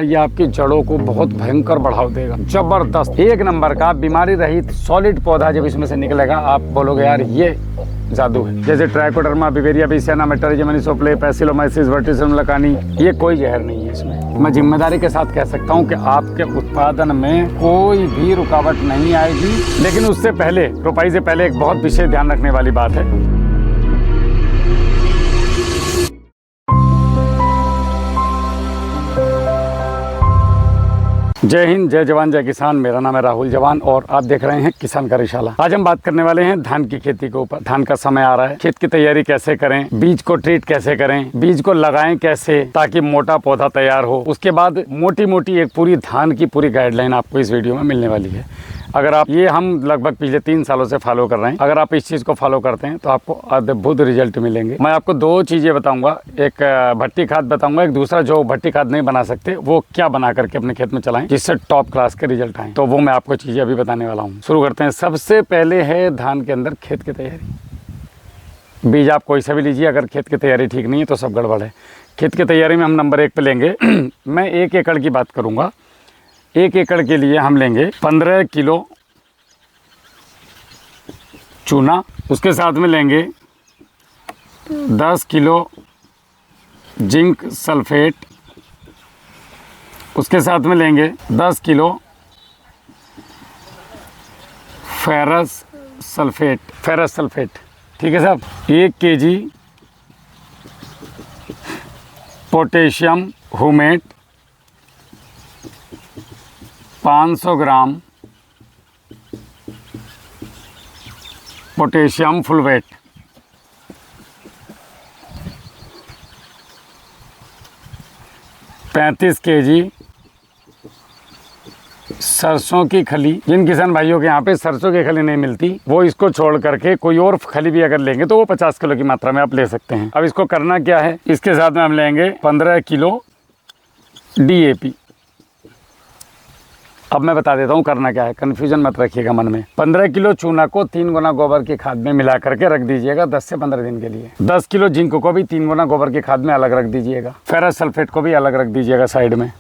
ये आपकी जड़ों को बहुत भयंकर बढ़ाव देगा, जबरदस्त एक नंबर का बीमारी रहित सॉलिड पौधा जब इसमें से निकलेगा आप बोलोगे यार ये जादू है। जैसे ट्राइकोडर्मा, बिवेरिया बेसियाना, मेटरिज्म, सोप्ले, पैसिलोमाइसिस, वर्टिसिम लकानी, ये कोई जहर नहीं है इसमें। मैं जिम्मेदारी के साथ कह सकता हूँ कि आपके उत्पादन में कोई भी रुकावट नहीं आएगी। लेकिन उससे पहले, रोपाई से पहले एक बहुत विशेष ध्यान रखने वाली बात है। जय हिंद, जय जवान, जय किसान। मेरा नाम है राहुल जवान और आप देख रहे हैं किसान कार्यशाला। आज हम बात करने वाले हैं धान की खेती के ऊपर। धान का समय आ रहा है, खेत की तैयारी कैसे करें, बीज को ट्रीट कैसे करें, बीज को लगाएं कैसे ताकि मोटा पौधा तैयार हो। उसके बाद मोटी मोटी एक पूरी धान की पूरी गाइडलाइन आपको इस वीडियो में मिलने वाली है। अगर आप ये हम लगभग पिछले 3 सालों से फॉलो कर रहे हैं, अगर आप इस चीज़ को फॉलो करते हैं तो आपको अद्भुत रिजल्ट मिलेंगे। मैं आपको 2 चीज़ें बताऊंगा, एक भट्टी खाद बताऊंगा, एक दूसरा जो भट्टी खाद नहीं बना सकते वो क्या बना करके अपने खेत में चलाएं जिससे टॉप क्लास के रिजल्ट आए। तो वो मैं आपको चीज़ें अभी बताने वाला हूँ। शुरू करते हैं। सबसे पहले है धान के अंदर खेत की तैयारी। बीज आप कोई सा भी लीजिए, अगर खेत की तैयारी ठीक नहीं है तो सब गड़बड़ है। खेत की तैयारी में हम नंबर 1 पे लेंगे मैं 1 एकड़ की बात करूँगा। 1 एकड़ के लिए हम लेंगे 15 किलो चूना, उसके साथ में लेंगे 10 किलो जिंक सल्फेट, उसके साथ में लेंगे 10 किलो फेरस सल्फेट। ठीक है साहब। 1 KG potassium humate, 500 gram potassium fulvate, 35 KG सरसों की खली। जिन किसान भाइयों के यहाँ पे सरसों की खली नहीं मिलती वो इसको छोड़ करके कोई और खली भी अगर लेंगे तो वो 50 किलो की मात्रा में आप ले सकते हैं। अब इसको करना क्या है, इसके साथ में हम लेंगे 15 किलो DAP। अब मैं बता देता हूँ करना क्या है, कन्फ्यूजन मत रखिएगा मन में। 15 किलो चूना को 3 गुना गोबर की खाद में मिला करके रख दीजिएगा 10 से 15 दिन के लिए। 10 किलो जिंक को भी 3 गुना गोबर की खाद में अलग रख दीजिएगा। फेरस सल्फेट को भी अलग रख दीजिएगा साइड में।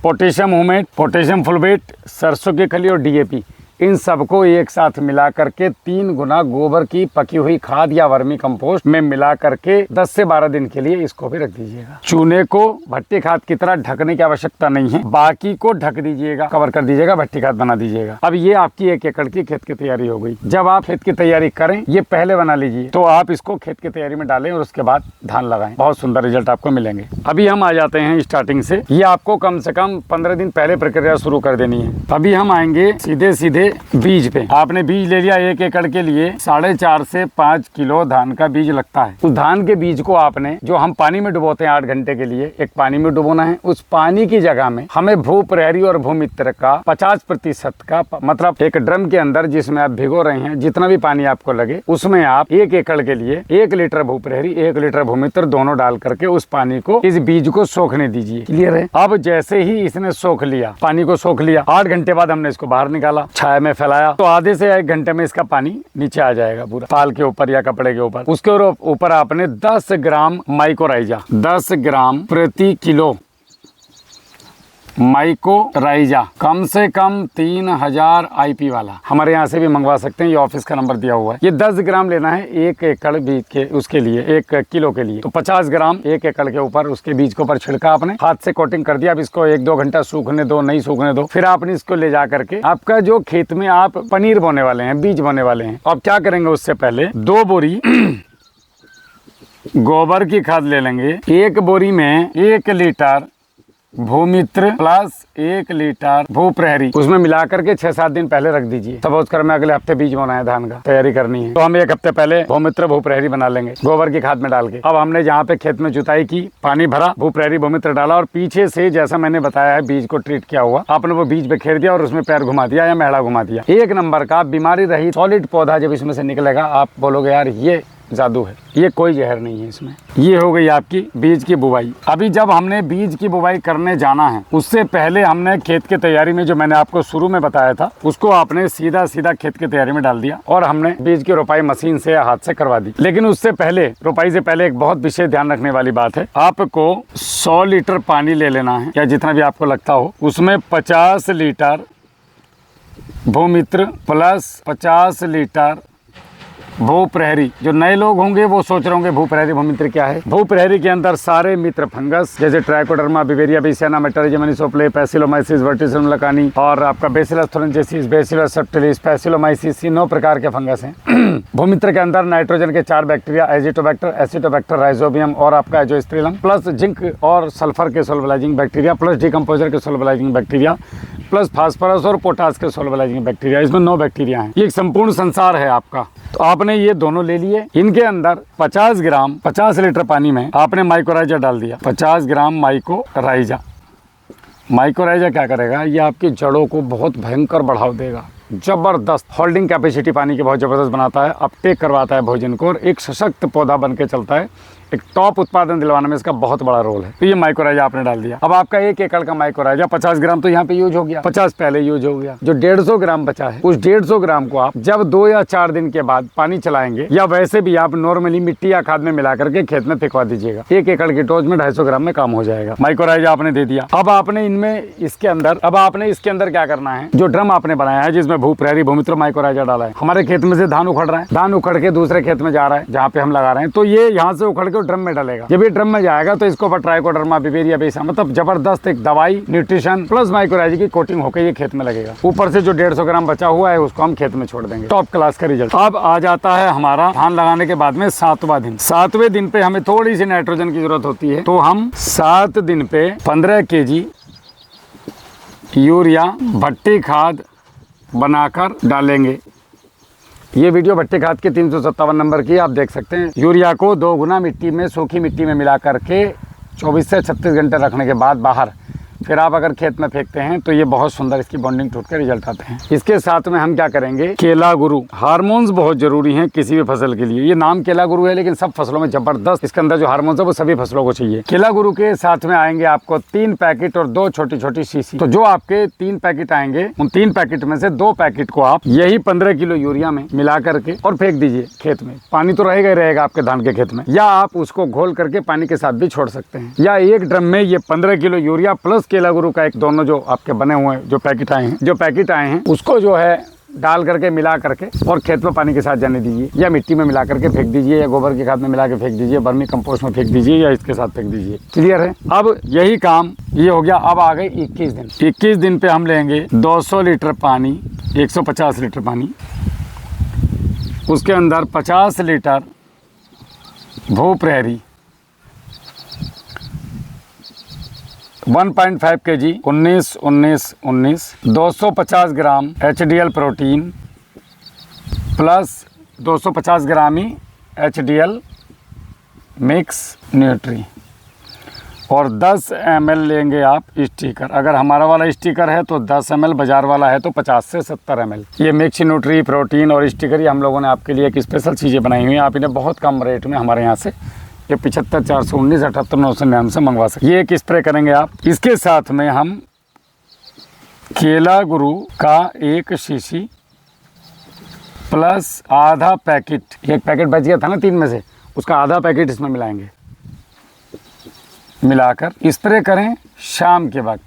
पोटेशियम हुमेट, पोटेशियम फुलवेट, सरसों की खली और DAP, इन सबको एक साथ मिला करके 3 गुना गोबर की पकी हुई खाद या वर्मी कंपोस्ट में मिला करके 10 से 12 दिन के लिए इसको भी रख दीजिएगा। चूने को भट्टी खाद की तरह ढकने की आवश्यकता नहीं है, बाकी को ढक दीजिएगा, कवर कर दीजिएगा, भट्टी खाद बना दीजिएगा। अब ये आपकी 1 एकड़ की खेत की तैयारी हो गई। जब आप खेत की तैयारी करें, ये पहले बना लीजिए तो आप इसको खेत की तैयारी में डालें और उसके बाद धान लगाएं, बहुत सुंदर रिजल्ट आपको मिलेंगे। अभी हम आ जाते हैं स्टार्टिंग से। ये आपको कम से कम 15 दिन पहले प्रक्रिया शुरू कर देनी है। अभी हम आएंगे सीधे बीज पे। आपने बीज ले लिया 1 एकड़ के लिए 4.5 से 5 किलो धान का बीज लगता है। उस धान के बीज को आपने, जो हम पानी में डुबोते हैं 8 घंटे के लिए, एक पानी में डुबोना है। उस पानी की जगह में हमें भू प्रहरी और भूमित्र का 50% का, मतलब एक ड्रम के अंदर जिसमें आप भिगो रहे हैं, जितना भी पानी आपको लगे उसमें आप 1 एकड़ के लिए 1 लीटर भू प्रहरी 1 लीटर भूमित्र दोनों डाल करके उस पानी को, इस बीज को सोखने दीजिए। क्लियर है। अब जैसे ही इसने सोख लिया, पानी को सोख लिया, 8 घंटे बाद हमने इसको बाहर निकाला, छाया में फैलाया, तो आधे से 1 घंटे में इसका पानी नीचे आ जाएगा पूरा, पाल के ऊपर या कपड़े के ऊपर। उसके ऊपर आपने 10 ग्राम माइकोराइजा, 10 ग्राम प्रति किलो माइकोराइजा, कम से कम 3000 IP वाला, हमारे यहाँ से भी मंगवा सकते हैं, ये ऑफिस का नंबर दिया हुआ है। ये 10 ग्राम लेना है 1 एकड़ बीज के, उसके लिए 1 किलो के लिए। तो 50 ग्राम 1 एकड़ के ऊपर उसके बीज के ऊपर छिड़का, आपने हाथ से कोटिंग कर दिया। अब इसको 1-2 घंटा सूखने दो, नहीं सूखने दो, फिर आपने इसको ले जा करके आपका जो खेत में आप पनीर बोने वाले हैं, बीज बोने वाले हैं, अब क्या करेंगे, उससे पहले 2 बोरी गोबर की खाद ले लेंगे। 1 बोरी में 1 लीटर भूमित्र प्लस 1 लीटर भू प्रहरी, उसमें मिलाकर के 6-7 दिन पहले रख दीजिए। सपोज कर मैं अगले हफ्ते बीज बोना है, धान का तैयारी करनी है, तो हम 1 हफ्ते पहले भूमित्र भू प्रहरी बना लेंगे गोबर की खाद में डाल के। अब हमने जहाँ पे खेत में जुताई की, पानी भरा, भू प्रहरी भूमित्र डाला और पीछे से जैसा मैंने बताया है बीज को ट्रीट किया हुआ, आपने वो बीज बिखेर दिया और उसमें पैर घुमा दिया या मेहड़ा घुमा दिया। 1 नंबर का बीमारी रहित सॉलिड पौधा जब इसमें से निकलेगा आप बोलोगे यार ये जादू है, ये कोई जहर नहीं है इसमें। ये हो गई आपकी बीज की बुवाई। अभी जब हमने बीज की बुवाई करने जाना है, उससे पहले हमने खेत की तैयारी में, जो मैंने आपको शुरू में बताया था, उसको आपने सीधा सीधा खेत की तैयारी में डाल दिया और हमने बीज की रोपाई मशीन से या हाथ से करवा दी। लेकिन उससे पहले, रोपाई से पहले एक बहुत विशेष ध्यान रखने वाली बात है, आपको 100 लीटर पानी ले लेना है या जितना भी आपको लगता हो, उसमें 50 लीटर भूमित्र प्लस 50 लीटर भू प्रहरी। जो नए लोग होंगे वो सोच रहे होंगे भू प्रहरी भूमित्र क्या है। भू प्रहरी के अंदर सारे मित्र फंगस जैसे ट्राइकोडर्मा, बिवेरिया बेसियाना, मेटरिज्म एनिसोप्ले, पैसिलोमाइसिस, वर्टिसिलम लकानी और आपका बेसिलस थोरेंसिस, बेसिलस सब्टिलिस, पैसिलोमाइसिस, 9 प्रकार के फंगस हैं। भूमित्र के अंदर नाइट्रोजन के 4 बैक्टीरिया, एजिटोबैक्टर, एसिटोबैक्टर, राइजोबियम और आपका एजोस्ट्रिलम, प्लस जिंक और सल्फर के सोल्वलाइजिंग बैक्टीरिया, प्लस डिकम्पोजर के सोल्वलाइजिंग बैक्टीरिया, प्लस फास्फोरस और पोटास के सोल्वलाइजिंग बैक्टीरिया। इसमें 9 बैक्टीरिया हैं। ये एक संपूर्ण संसार है आपका। तो आपने ये दोनों ले लिए, इनके अंदर 50 ग्राम 50 लीटर पानी में आपने माइकोराइजा डाल दिया। 50 ग्राम माइकोराइजा। माइकोराइजा क्या करेगा, ये आपकी जड़ों को बहुत भयंकर बढ़ाव देगा, जबरदस्त होल्डिंग कैपेसिटी पानी की बहुत जबरदस्त बनाता है, अपटेक करवाता है भोजन को और एक सशक्त पौधा बन के चलता है। एक टॉप उत्पादन दिलवाने में इसका बहुत बड़ा रोल है। तो ये माइकोराइजा आपने डाल दिया। अब आपका 1 एकड़ का माइकोराइजा 50 ग्राम तो यहाँ पे यूज हो गया, 50 पहले यूज हो गया। जो 150 ग्राम बचा है, उस 150 ग्राम को आप जब 2 या 4 दिन के बाद पानी चलाएंगे या वैसे भी आप नॉर्मली मिट्टी या खाद में मिला करके खेत में फेंकवा दीजिएगा। 1 एकड़ की डोज में 250 ग्राम में काम हो जाएगा। माइकोराइजा आपने दे दिया। अब आपने इसके अंदर क्या करना है, जो ड्रम आपने बनाया है जिसमें भू प्रहरी भूमित्र माइकोराइजा डाला है, हमारे खेत में से धान उखड़ रहा है, धान उखड़ के दूसरे खेत में जा रहा है जहाँ पे हम लगा रहे हैं, तो ये यहाँ से उखड़ के ड्रम में डलेगा। जब ये ड्रम में जाएगा तो इसको ऊपर ट्राइकोडर्मा, बिवेरिया बेसियाना, मतलब जबरदस्त एक दवाई, न्यूट्रिशन प्लस माइकोराइजा की कोटिंग होकर ये खेत में लगेगा। ऊपर से जो 150 ग्राम बचा हुआ है उसको हम खेत में छोड़ देंगे। टॉप क्लास का रिजल्ट। अब आ जाता है हमारा धान लगाने के बाद में 7वां दिन। 7वें दिन पे हमें थोड़ी सी नाइट्रोजन की जरूरत होती है, तो हम 7 दिन पे 15 kg यूरिया भट्टी खाद बनाकर डालेंगे। ये वीडियो भट्टी खाद के 357 नंबर की आप देख सकते हैं। यूरिया को 2 गुना मिट्टी में, सूखी मिट्टी में मिला करके 24 से 36 घंटे रखने के बाद बाहर फिर आप अगर खेत में फेंकते हैं तो ये बहुत सुंदर इसकी बॉन्डिंग टूट के रिजल्ट आते हैं। इसके साथ में हम क्या करेंगे, केला गुरु। हार्मोन्स बहुत जरूरी हैं किसी भी फसल के लिए। ये नाम केला गुरु है लेकिन सब फसलों में जबरदस्त इसके अंदर जो हार्मोन्स है वो सभी फसलों को चाहिए। केला गुरु के साथ में आएंगे आपको 3 पैकेट और 2 छोटी छोटी शीशी। तो जो आपके 3 पैकेट आएंगे, उन 3 पैकेट में से 2 पैकेट को आप यही 15 किलो यूरिया में मिला करके और फेंक दीजिए खेत में। पानी तो रहेगा ही रहेगा आपके धान के खेत में, या आप उसको घोल करके पानी के साथ भी छोड़ सकते हैं। या एक ड्रम में ये 15 किलो यूरिया प्लस केला गुरु का एक, दोनों जो आपके बने हुए हैं जो पैकेट आए हैं उसको जो है डाल करके मिला करके और खेत में पानी के साथ जाने दीजिए, या मिट्टी में मिला करके फेंक दीजिए, या गोबर की खाद में मिला के फेंक दीजिए, वर्मी कंपोस्ट में फेंक दीजिए, या इसके साथ फेंक दीजिए। क्लियर है। अब यही काम ये हो गया। अब आ गए 21 दिन। 21 दिन पे हम लेंगे 200 लीटर पानी, 150 लीटर पानी, उसके अंदर 50 लीटर भू प्रहरी, 1.5 kg 19-19-19, 250 ग्राम HDL प्रोटीन प्लस 250 ग्राम ही HDL मिक्स न्यूट्री, और 10 ml लेंगे आप स्टिकर। अगर हमारा वाला स्टिकर है तो 10 ml, बाजार वाला है तो 50 से 70 ml। ये मिक्स न्यूट्री, प्रोटीन और स्टिकर ये हम लोगों ने आपके लिए एक स्पेशल चीज़ें बनाई हुई हैं। आप इन्हें बहुत कम रेट में हमारे यहाँ से ये 75 419 78 999 से मंगवा सकते। ये एक स्प्रे करेंगे आप। इसके साथ में हम केला गुरु का 1 शीशी प्लस आधा पैकेट, 1 पैकेट बच गया था ना 3 में से, उसका आधा पैकेट इसमें मिलाएंगे। मिलाकर स्प्रे करें शाम के वक्त।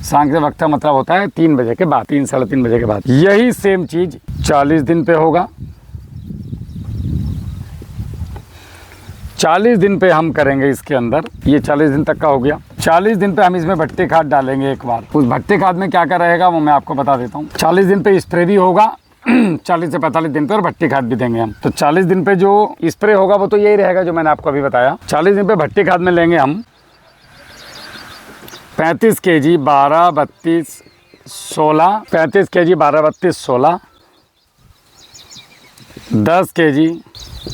शाम के वक्त का मतलब होता है 3 बजे के बाद, 3 साढ़े 3 बजे के बाद। यही सेम चीज़ 40 दिन पे होगा। 40 दिन पे हम करेंगे इसके अंदर। ये 40 दिन तक का हो गया। 40 दिन पे हम इसमें भट्टी खाद डालेंगे एक बार। उस भट्टी खाद में क्या क्या रहेगा वो मैं आपको बता देता हूँ। 40 दिन पे स्प्रे भी होगा, 40 से 45 दिन पे और भट्टी खाद भी देंगे हम। तो 40 दिन पे जो स्प्रे होगा वो तो यही रहेगा जो मैंने आपको अभी बताया। 40 दिन पे भट्टी खाद में लेंगे हम 35 kg 12-32-16, 35 kg 12-32-16, 10 kg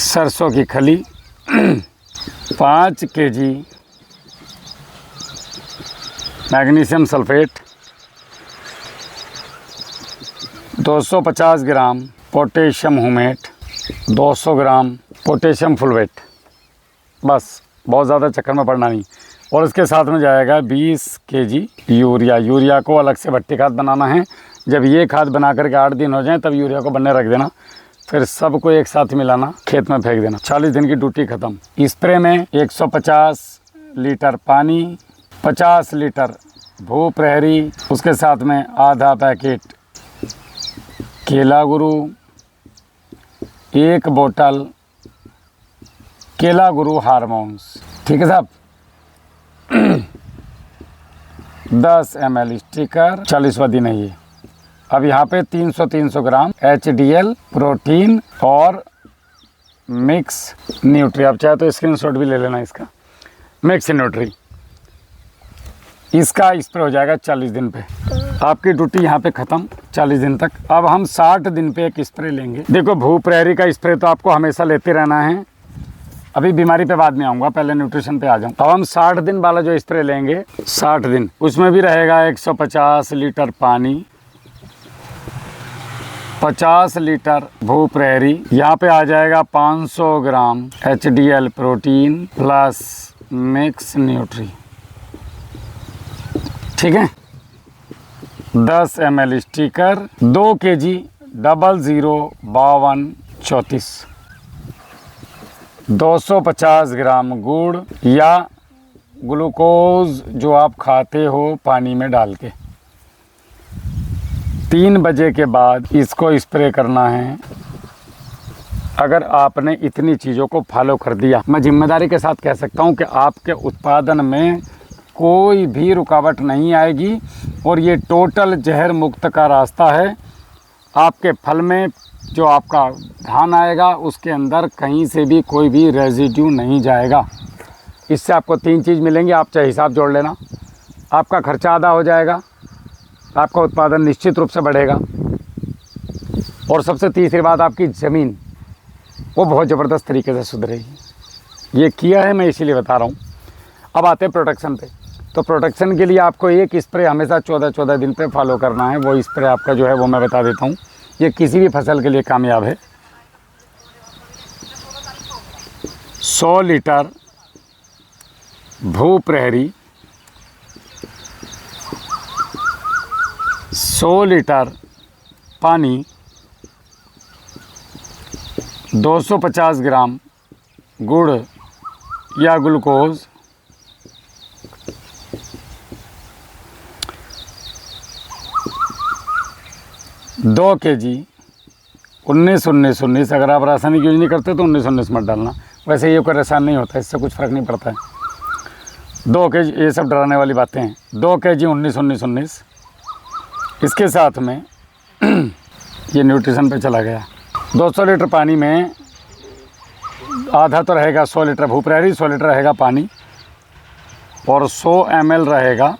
सरसों की खली, 5 kg magnesium sulphate, 250 gram potassium humate, 200 gram potassium fulvate, बस बहुत ज़्यादा चक्कर में पड़ना नहीं। और इसके साथ में जाएगा 20 केजी यूरिया। यूरिया को अलग से भट्टी खाद बनाना है। जब ये खाद बना करके 8 दिन हो जाएं तब यूरिया को बनने रख देना, फिर सबको एक साथ मिलाना, खेत में फेंक देना। 40 दिन की ड्यूटी ख़त्म। स्प्रे में 150 लीटर पानी, 50 लीटर भू प्रहरी, उसके साथ में आधा पैकेट केला गुरु, 1 बोतल केला गुरु हार्मोन्स, ठीक है साहब। 10 ml स्टिकर, 40वां दिन है ये। अब यहाँ पे 300 ग्राम HDL प्रोटीन और मिक्स न्यूट्री, आप चाहे तो स्क्रीनशॉट भी ले लेना इसका, मिक्स न्यूट्री। इसका स्प्रे हो जाएगा 40 दिन पे। आपकी ड्यूटी यहाँ पे ख़त्म 40 दिन तक। अब हम 60 दिन पे एक स्प्रे लेंगे। देखो भू प्रहरी का स्प्रे तो आपको हमेशा लेते रहना है, अभी बीमारी पे बाद में आऊँगा, पहले न्यूट्रिशन पे आ जाऊँ। अब हम 60 दिन वाला जो स्प्रे लेंगे, 60 दिन, उसमें भी रहेगा 150 लीटर पानी, 50 लीटर भू प्रहरी, यहाँ पे आ जाएगा 500 ग्राम HDL protein plus mix nutri, ठीक है। 10 ml स्टिकर, 2 kg 005234, 250 ग्राम गुड़ या ग्लूकोज जो आप खाते हो पानी में डाल के। 3 बजे के बाद इसको स्प्रे करना है। अगर आपने इतनी चीज़ों को फॉलो कर दिया, मैं जिम्मेदारी के साथ कह सकता हूँ कि आपके उत्पादन में कोई भी रुकावट नहीं आएगी और ये टोटल जहर मुक्त का रास्ता है। आपके फल में जो आपका धान आएगा उसके अंदर कहीं से भी कोई भी रेजिड्यू नहीं जाएगा। इससे आपको 3 चीज़ मिलेंगी, आप चाहे हिसाब जोड़ लेना। आपका खर्चा आधा हो जाएगा, आपका उत्पादन निश्चित रूप से बढ़ेगा, और सबसे तीसरी बात, आपकी ज़मीन वो बहुत ज़बरदस्त तरीके से सुधरेगी। ये किया है मैं इसीलिए बता रहा हूँ। अब आते हैं प्रोटेक्शन पे। तो प्रोटेक्शन के लिए आपको एक स्प्रे हमेशा 14 दिन पे फॉलो करना है। वो स्प्रे आपका जो है वो मैं बता देता हूँ, ये किसी भी फसल के लिए कामयाब है। 100 लीटर भू प्रहरी, 100 लीटर पानी, 250 ग्राम गुड़ या ग्लूकोज, 2 kg 19-19-19। अगर आप रासायनिक यूज नहीं करते तो 19-19 मत डालना, वैसे ये कोई रसायन नहीं होता, इससे कुछ फ़र्क नहीं पड़ता है। 2 kg, ये सब डराने वाली बातें हैं। 2 kg 19-19-19। इसके साथ में ये न्यूट्रिशन पे चला गया। 200 लीटर पानी में आधा तो रहेगा 100 लीटर भू प्रहरी, 100 लीटर रहेगा पानी, और 100 ml रहेगा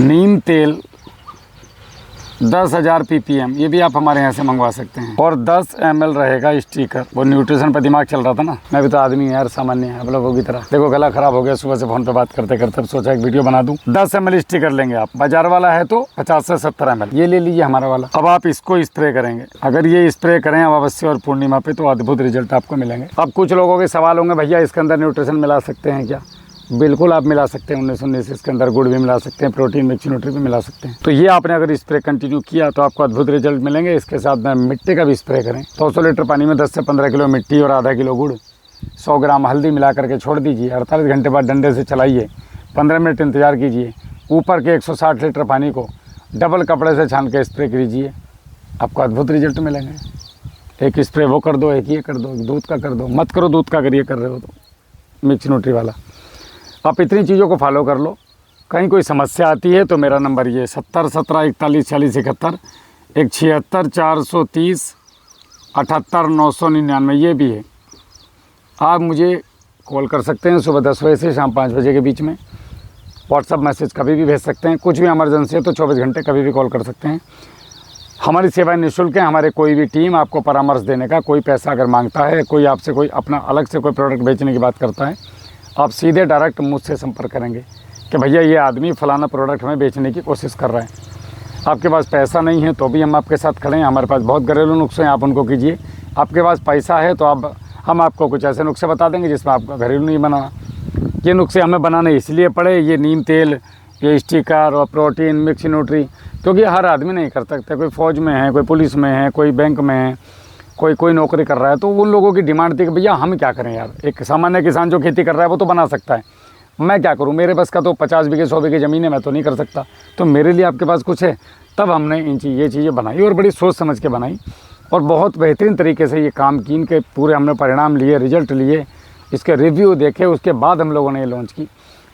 नीम तेल 10,000 ppm, ये भी आप हमारे यहाँ से मंगवा सकते हैं। और 10 ml रहेगा स्टिकर। वो न्यूट्रिशन पर दिमाग चल रहा था ना, मैं भी तो आदमी यार, सामान्य है, आप लोगों की तरह। देखो गला खराब हो गया सुबह से फ़ोन पे बात करते करते, सोचा एक वीडियो बना दूं। 10 ml स्टिकर लेंगे आप, बाजार वाला है तो 50 से 70 ml, ये ले लीजिए हमारा वाला। अब आप इसको स्प्रे करेंगे। अगर ये स्प्रे करें अमावस्या और पूर्णिमा पे तो अद्भुत रिजल्ट आपको मिलेंगे। अब कुछ लोगों के सवाल होंगे, भैया इसके अंदर न्यूट्रिशन मिला सकते हैं क्या? बिल्कुल आप मिला सकते हैं। 19-19 इसके अंदर गुड़ भी मिला सकते हैं, प्रोटीन मिक्स न्यूट्री भी मिला सकते हैं। तो ये आपने अगर स्प्रे कंटिन्यू किया तो आपको अद्भुत रिजल्ट मिलेंगे। इसके साथ में मिट्टी का भी स्प्रे करें। 200 लीटर पानी में 10 से 15 किलो मिट्टी और आधा किलो गुड़, 100 ग्राम हल्दी मिला करके छोड़ दीजिए। 48 घंटे बाद डंडे से चलाइए, 15 मिनट इंतजार कीजिए। ऊपर के 160 लीटर पानी को डबल कपड़े से छान के स्प्रे कीजिए, आपको अद्भुत रिजल्ट मिलेंगे। एक स्प्रे वो कर दो, एक ये कर दो, दूध का कर दो, मत करो दूध का, अगर ये कर रहे हो तो मिक्स न्यूट्री वाला। आप इतनी चीज़ों को फॉलो कर लो। कहीं कोई समस्या आती है तो मेरा नंबर ये 70 17 41 40 71, एक 76 430 78 999 ये भी है। आप मुझे कॉल कर सकते हैं सुबह 10 बजे से शाम 5 बजे के बीच में। व्हाट्सअप मैसेज कभी भी भेज सकते हैं। कुछ भी इमरजेंसी है तो 24 घंटे कभी भी कॉल कर सकते हैं। हमारी सेवाएं निःशुल्क हैं। हमारे कोई भी टीम आपको परामर्श देने का, कोई पैसा अगर मांगता है, कोई आपसे कोई अपना अलग से कोई प्रोडक्ट बेचने की बात करता है, आप सीधे डायरेक्ट मुझसे संपर्क करेंगे कि भैया ये आदमी फ़लाना प्रोडक्ट हमें बेचने की कोशिश कर रहा है। आपके पास पैसा नहीं है तो भी हम आपके साथ खड़े हैं। हमारे पास बहुत घरेलू नुस्खे हैं, आप उनको कीजिए। आपके पास पैसा है तो हम आपको कुछ ऐसे नुस्खे बता देंगे जिसमें आपका घरेलू नहीं बनाना। ये नुस्खे हमें बनाने इसलिए पड़े, ये नीम तेल, ये स्टिकर और प्रोटीन मिक्स न्यूट्री, क्योंकि हर आदमी नहीं कर सकता। कोई फ़ौज में है, कोई पुलिस में है, कोई बैंक में है, कोई नौकरी कर रहा है, तो उन लोगों की डिमांड थी कि भैया हम क्या करें यार, एक सामान्य किसान जो खेती कर रहा है वो तो बना सकता है, मैं क्या करूं, मेरे बस का तो 50 बीघे 100 बीघे ज़मीन है, मैं तो नहीं कर सकता, तो मेरे लिए आपके पास कुछ है। तब हमने ये चीज़ें बनाई और बड़ी सोच समझ के बनाई और बहुत बेहतरीन तरीके से ये काम की। इनके पूरे हमने परिणाम लिए, रिजल्ट लिए, इसके रिव्यू देखे, उसके बाद हम लोगों ने ये लॉन्च की।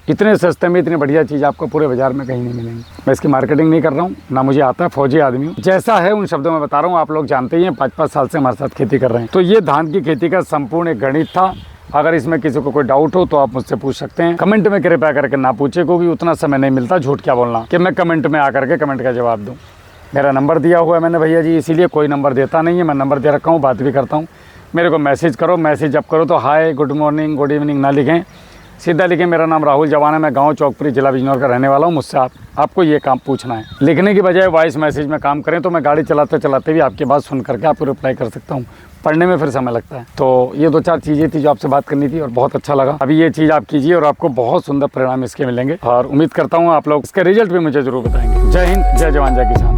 इतने सस्ते में इतनी बढ़िया चीज़ आपको पूरे बाज़ार में कहीं नहीं मिलेंगी। मैं इसकी मार्केटिंग नहीं कर रहा हूँ, ना मुझे आता है, फौजी आदमी हूँ। जैसा है उन शब्दों में बता रहा हूँ, आप लोग जानते ही हैं, 5-5 साल से हमारे साथ खेती कर रहे हैं। तो ये धान की खेती का संपूर्ण एक गणित था। अगर इसमें किसी को कोई डाउट हो तो आप मुझसे पूछ सकते हैं। कमेंट में कृपया करके ना पूछे, क्योंकि उतना समय नहीं मिलता, झूठ क्या बोलना, कि मैं कमेंट में आकर के कमेंट का जवाब दूँ। मेरा नंबर दिया हुआ है मैंने भैया जी, इसीलिए कोई नंबर देता नहीं है, मैं नंबर दे रखा हूँ, बात भी करता हूँ। मेरे को मैसेज करो, मैसेज जब करो तो हाय, गुड मॉर्निंग, गुड इवनिंग ना लिखें, सीधा लिखें मेरा नाम राहुल जवान है, मैं गांव चौकपुरी जिला बिजनौर का रहने वाला हूं, मुझसे आपको ये काम पूछना है। लिखने की बजाय वॉइस मैसेज में काम करें तो मैं गाड़ी चलाते चलाते भी आपकी बात सुन करके आपको रिप्लाई कर सकता हूं। पढ़ने में फिर समय लगता है। तो ये 2-4 चीज़ें थी जो आपसे बात करनी थी और बहुत अच्छा लगा। अभी ये चीज़ आप कीजिए और आपको बहुत सुंदर परिणाम इसके मिलेंगे और उम्मीद करता हूँ आप लोग इसके रिजल्ट भी मुझे ज़रूर बताएंगे। जय हिंद, जय जवान, जय किसान।